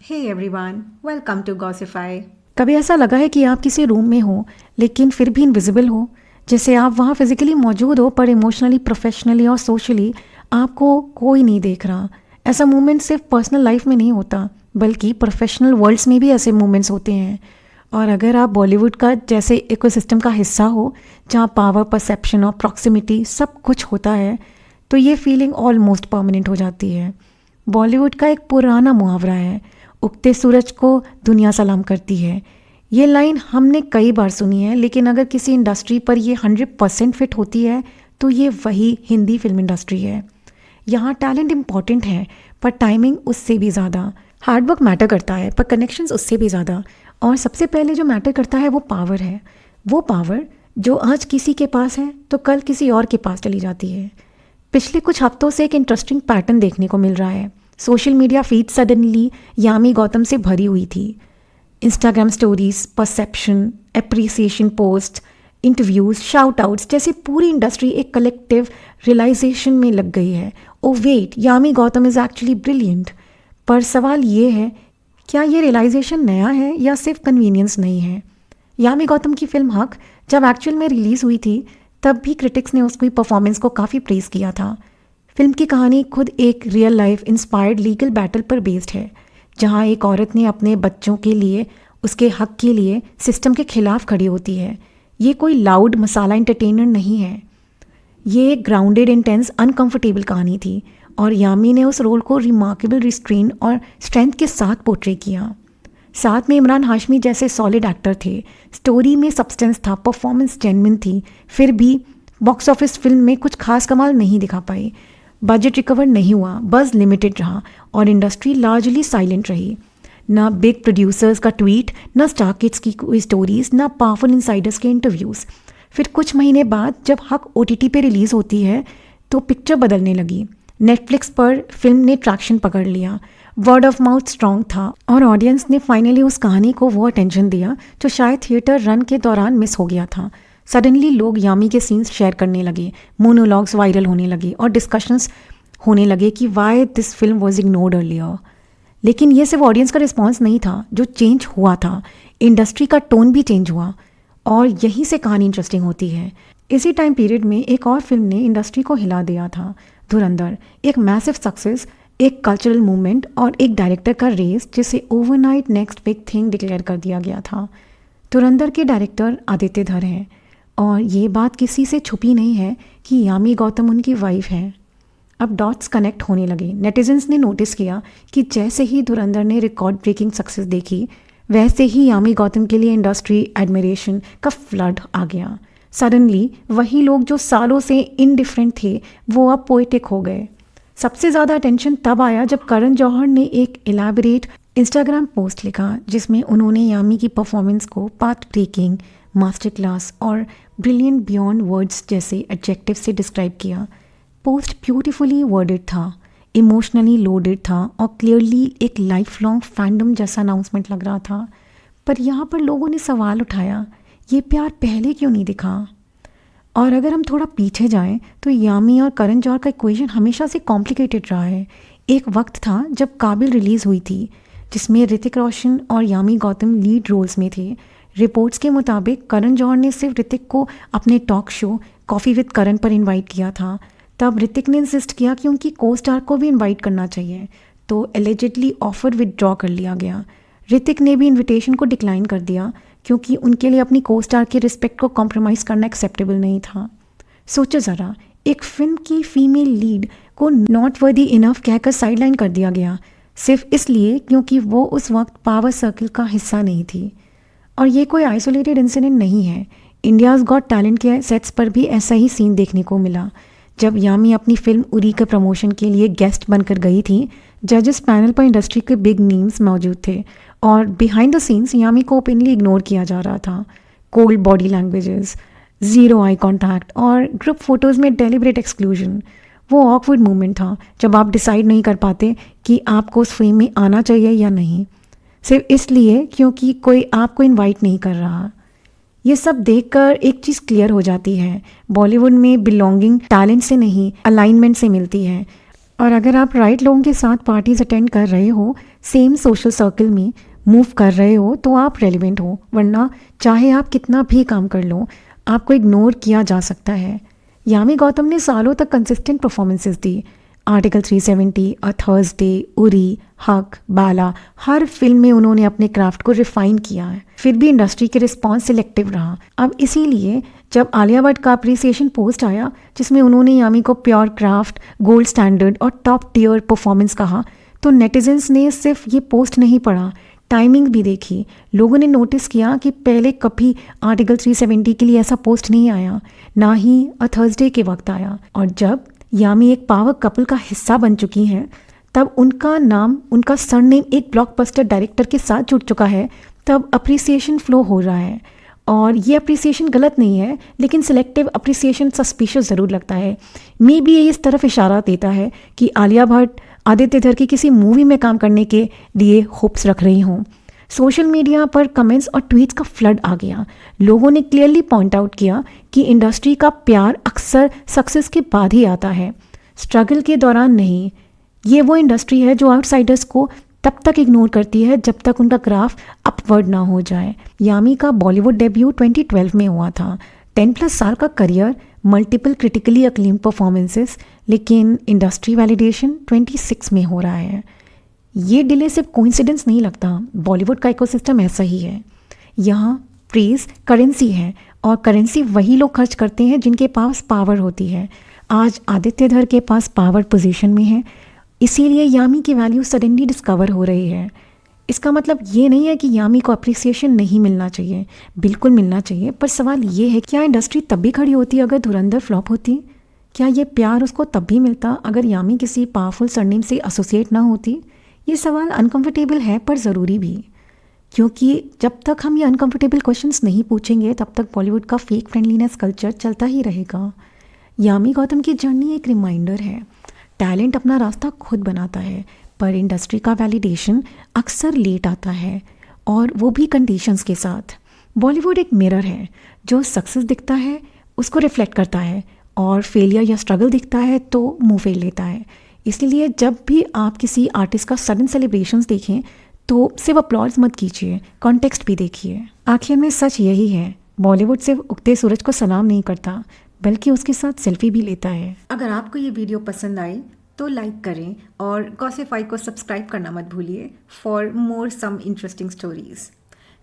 Hey everyone, welcome to Gossify. कभी ऐसा लगा है कि आप किसी रूम में हो लेकिन फिर भी इनविजिबल हो, जैसे आप वहाँ फिजिकली मौजूद हो पर इमोशनली, प्रोफेशनली और सोशली आपको कोई नहीं देख रहा। ऐसा मोमेंट सिर्फ पर्सनल लाइफ में नहीं होता बल्कि प्रोफेशनल वर्ल्ड्स में भी ऐसे मोमेंट्स होते हैं। और अगर आप बॉलीवुड का जैसे इकोसिस्टम का हिस्सा हो जहाँ पावर, परसेप्शन और प्रॉक्सिमिटी सब कुछ होता है, तो ये फीलिंग ऑलमोस्ट परमानेंट हो जाती है। बॉलीवुड का एक पुराना मुहावरा है, उगते सूरज को दुनिया सलाम करती है। ये लाइन हमने कई बार सुनी है, लेकिन अगर किसी इंडस्ट्री पर ये 100% फिट होती है तो ये वही हिंदी फिल्म इंडस्ट्री है। यहाँ टैलेंट इम्पॉर्टेंट है पर टाइमिंग उससे भी ज़्यादा। हार्डवर्क मैटर करता है पर कनेक्शंस उससे भी ज़्यादा। और सबसे पहले जो मैटर करता है वो पावर है। वो पावर जो आज किसी के पास है तो कल किसी और के पास चली जाती है। पिछले कुछ हफ्तों से एक इंटरेस्टिंग पैटर्न देखने को मिल रहा है। Social media feed suddenly Yami Gautam से भरी हुई थी। Instagram stories, perception, appreciation post, interviews, shout outs जैसे पूरी इंडस्ट्री एक कलेक्टिव रियलाइजेशन में लग गई है। Oh wait, Yami Gautam is actually brilliant. पर सवाल ये है, क्या ये रियलाइजेशन नया है या सिर्फ कन्वीनियंस नहीं है? यामी गौतम की फिल्म हक जब एक्चुअल में रिलीज़ हुई थी तब भी क्रिटिक्स ने उसकी परफॉर्मेंस को काफ़ी प्रेज़ किया था। फिल्म की कहानी खुद एक real life inspired legal battle पर बेस्ड है, जहां एक औरत ने अपने बच्चों के लिए, उसके हक के लिए सिस्टम के खिलाफ खड़ी होती है। ये कोई लाउड मसाला एंटरटेनर नहीं है। ये एक ग्राउंडेड, इंटेंस, अनकंफर्टेबल कहानी थी और यामी ने उस रोल को रिमार्केबल रिस्ट्रेन और स्ट्रेंथ के साथ पोर्ट्रे किया। साथ में इमरान हाशमी जैसे सॉलिड एक्टर थे। स्टोरी में सब्सटेंस था, परफॉर्मेंस जेन्युइन थी। फिर भी बॉक्स ऑफिस फिल्म में कुछ खास कमाल नहीं दिखा पाई। बजट रिकवर नहीं हुआ, बज़ लिमिटेड रहा और इंडस्ट्री लार्जली साइलेंट रही। ना बिग प्रोड्यूसर्स का ट्वीट, ना स्टार किड्स की कोई स्टोरीज, ना पावरफुल इनसाइडर्स के इंटरव्यूज़। फिर कुछ महीने बाद जब हक OTT पे रिलीज़ होती है तो पिक्चर बदलने लगी। नेटफ्लिक्स पर फिल्म ने ट्रैक्शन पकड़ लिया, वर्ड ऑफ माउथ स्ट्रॉन्ग था और ऑडियंस ने फाइनली उस कहानी को वो अटेंशन दिया जो शायद थिएटर रन के दौरान मिस हो गया था। सडनली लोग यामी के सीन्स शेयर करने लगे, मोनोलॉग्स वायरल होने लगे और डिस्कशंस होने लगे कि why this film was ignored earlier. लेकिन ये सिर्फ ऑडियंस का रिस्पॉन्स नहीं था जो चेंज हुआ था, इंडस्ट्री का टोन भी चेंज हुआ। और यहीं से कहानी इंटरेस्टिंग होती है। इसी टाइम पीरियड में एक और फिल्म ने इंडस्ट्री को हिला दिया था, धुरंधर। एक मैसिव सक्सेस, एक कल्चरल मूवमेंट और एक डायरेक्टर का रेस जिसे overnight next big thing declare कर दिया गया था। धुरंधर के डायरेक्टर आदित्य धर हैं और ये बात किसी से छुपी नहीं है कि यामी गौतम उनकी वाइफ है। अब डॉट्स कनेक्ट होने लगे। नेटिजन्स ने नोटिस किया कि जैसे ही धुरंधर ने रिकॉर्ड ब्रेकिंग सक्सेस देखी, वैसे ही यामी गौतम के लिए इंडस्ट्री एडमिरेशन का फ्लड आ गया। सडनली वही लोग जो सालों से इनडिफरेंट थे वो अब पोएटिक हो गए। सबसे ज़्यादा अटेंशन तब आया जब करण जौहर ने एक इलेबोरेट इंस्टाग्राम पोस्ट लिखा जिसमें उन्होंने यामी की परफॉर्मेंस को पाथ ब्रेकिंग, मास्टर क्लास और ब्रिलियंट बियॉन्ड वर्ड्स जैसे एडजेक्टिव से डिस्क्राइब किया। पोस्ट ब्यूटीफुली वर्डेड था, इमोशनली लोडेड था और क्लियरली एक लाइफ लॉन्ग फैंडम जैसा अनाउंसमेंट लग रहा था। पर यहाँ पर लोगों ने सवाल उठाया, ये प्यार पहले क्यों नहीं दिखा? और अगर हम थोड़ा पीछे जाएं तो यामी और करण जौहर का इक्वेशन हमेशा से कॉम्प्लिकेटेड रहा है। एक वक्त था जब काबिल रिलीज़ हुई थी जिसमें ऋतिक रोशन और यामी गौतम लीड रोल्स में थे। रिपोर्ट्स के मुताबिक करण जौहर ने सिर्फ ऋतिक को अपने टॉक शो कॉफ़ी विद करण पर इनवाइट किया था। तब ऋतिक ने इंसिस्ट किया कि उनकी को स्टार को भी इनवाइट करना चाहिए, तो एलिजिडली ऑफर विदड्रॉ कर लिया गया। ऋतिक ने भी इनविटेशन को डिक्लाइन कर दिया क्योंकि उनके लिए अपनी को स्टार की रिस्पेक्ट को कॉम्प्रोमाइज़ करना एक्सेप्टेबल नहीं था। सोचो ज़रा, एक फिल्म की फीमेल लीड को नॉट वर्दी इनफ कहकर साइडलाइन कर दिया गया सिर्फ इसलिए क्योंकि वो उस वक्त पावर सर्कल का हिस्सा नहीं थी। और ये कोई आइसोलेटेड इंसिडेंट नहीं है। इंडियाज़ गॉट टैलेंट के सेट्स पर भी ऐसा ही सीन देखने को मिला। जब यामी अपनी फिल्म उरी के प्रमोशन के लिए गेस्ट बनकर गई थी, जजेस पैनल पर इंडस्ट्री के बिग नेम्स मौजूद थे और बिहाइंड द सीन्स यामी को ओपनली इग्नोर किया जा रहा था। Cold body languages, zero eye contact और ग्रुप फोटोज़ में डेलिब्रेट एक्सक्लूजन। वो ऑकवर्ड मोमेंट था जब आप डिसाइड नहीं कर पाते कि आपको उस फ्रेम में आना चाहिए या नहीं, सिर्फ इसलिए क्योंकि कोई आपको इनवाइट नहीं कर रहा। ये सब देखकर एक चीज़ क्लियर हो जाती है, बॉलीवुड में बिलोंगिंग टैलेंट से नहीं, अलाइनमेंट से मिलती है। और अगर आप राइट लोगों के साथ पार्टीज अटेंड कर रहे हो, सेम सोशल सर्कल में मूव कर रहे हो, तो आप रेलिवेंट हो, वरना चाहे आप कितना भी काम कर लो, आपको इग्नोर किया जा सकता है। यामी गौतम ने सालों तक consistent performances the. Article 370, a Thursday, Uri, हक, बाला, हर फिल्म में उन्होंने अपने क्राफ्ट को रिफाइन किया है। फिर भी इंडस्ट्री के रिस्पॉन्स सिलेक्टिव रहा। अब इसीलिए जब आलिया भट्ट का अप्रिसिएशन पोस्ट आया जिसमें उन्होंने यामी को प्योर क्राफ्ट, गोल्ड स्टैंडर्ड और टॉप टियर परफॉर्मेंस कहा, तो नेटिजन्स ने सिर्फ ये पोस्ट नहीं पढ़ा, टाइमिंग भी देखी। लोगों ने नोटिस किया कि पहले कभी आर्टिकल 370 के लिए ऐसा पोस्ट नहीं आया, ना ही अ थर्सडे के वक्त आया। और जब यामी एक पावर कपल का हिस्सा बन चुकी हैं, तब उनका नाम, उनका सरनेम एक ब्लॉकबस्टर डायरेक्टर के साथ जुड़ चुका है, तब अप्रिसिएशन फ्लो हो रहा है। और ये अप्रिसिएशन गलत नहीं है, लेकिन सिलेक्टिव अप्रिसिएशन सस्पिशियस ज़रूर लगता है। मे बी ये इस तरफ इशारा देता है कि आलिया भट्ट आदित्य धर की किसी मूवी में काम करने के लिए होप्स रख रही हों। सोशल मीडिया पर कमेंट्स और ट्वीट्स का फ्लड आ गया। लोगों ने क्लियरली पॉइंट आउट किया कि इंडस्ट्री का प्यार अक्सर सक्सेस के बाद ही आता है, स्ट्रगल के दौरान नहीं। ये वो इंडस्ट्री है जो आउटसाइडर्स को तब तक इग्नोर करती है जब तक उनका ग्राफ अपवर्ड ना हो जाए। यामी का बॉलीवुड डेब्यू 2012 में हुआ था। 10+ साल का career, multiple critically acclaimed performances, लेकिन इंडस्ट्री वैलिडेशन 26 में हो रहा है। ये डिले सिर्फ कोइंसिडेंस नहीं लगता, बॉलीवुड का इकोसिस्टम ऐसा ही है। यहाँ प्रेज करेंसी है, और करेंसी वही लोग खर्च करते हैं जिनके पास पावर होती है। आज आदित्य धर के पास पावर पोजीशन में है, इसीलिए यामी की वैल्यू सडनली डिस्कवर हो रही है। इसका मतलब ये नहीं है कि यामी को अप्रिसिएशन नहीं मिलना चाहिए, बिल्कुल मिलना चाहिए। पर सवाल ये है, क्या इंडस्ट्री तब भी खड़ी होती अगर धुरंधर फ्लॉप होती? क्या ये प्यार उसको तब भी मिलता अगर यामी किसी पावरफुल सरनेम से एसोसिएट ना होती? ये सवाल अनकंफर्टेबल है पर ज़रूरी भी, क्योंकि जब तक हम ये अनकंफर्टेबल क्वेश्चंस नहीं पूछेंगे तब तक बॉलीवुड का फेक फ्रेंडलीनेस कल्चर चलता ही रहेगा। यामी गौतम की जर्नी एक रिमाइंडर है, टैलेंट अपना रास्ता खुद बनाता है, पर इंडस्ट्री का वैलिडेशन अक्सर लेट आता है, और वो भी कंडीशंस के साथ। बॉलीवुड एक मिरर है, जो सक्सेस दिखता है उसको रिफ्लेक्ट करता है, और फेलियर या स्ट्रगल दिखता है तो मुंह फेर लेता है। इसलिए जब भी आप किसी आर्टिस्ट का सडन सेलिब्रेशंस देखें तो सिर्फ अपलॉज मत कीजिए, कॉन्टेक्स्ट भी देखिए। आखिर में सच यही है, बॉलीवुड सिर्फ उगते सूरज को सलाम नहीं करता, बल्कि उसके साथ सेल्फी भी लेता है। अगर आपको ये वीडियो पसंद आई तो लाइक करें और गॉसिफाई को सब्सक्राइब करना मत भूलिए for more some interesting stories.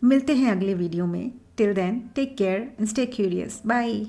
मिलते हैं अगले वीडियो में। Till then take care and stay curious. Bye.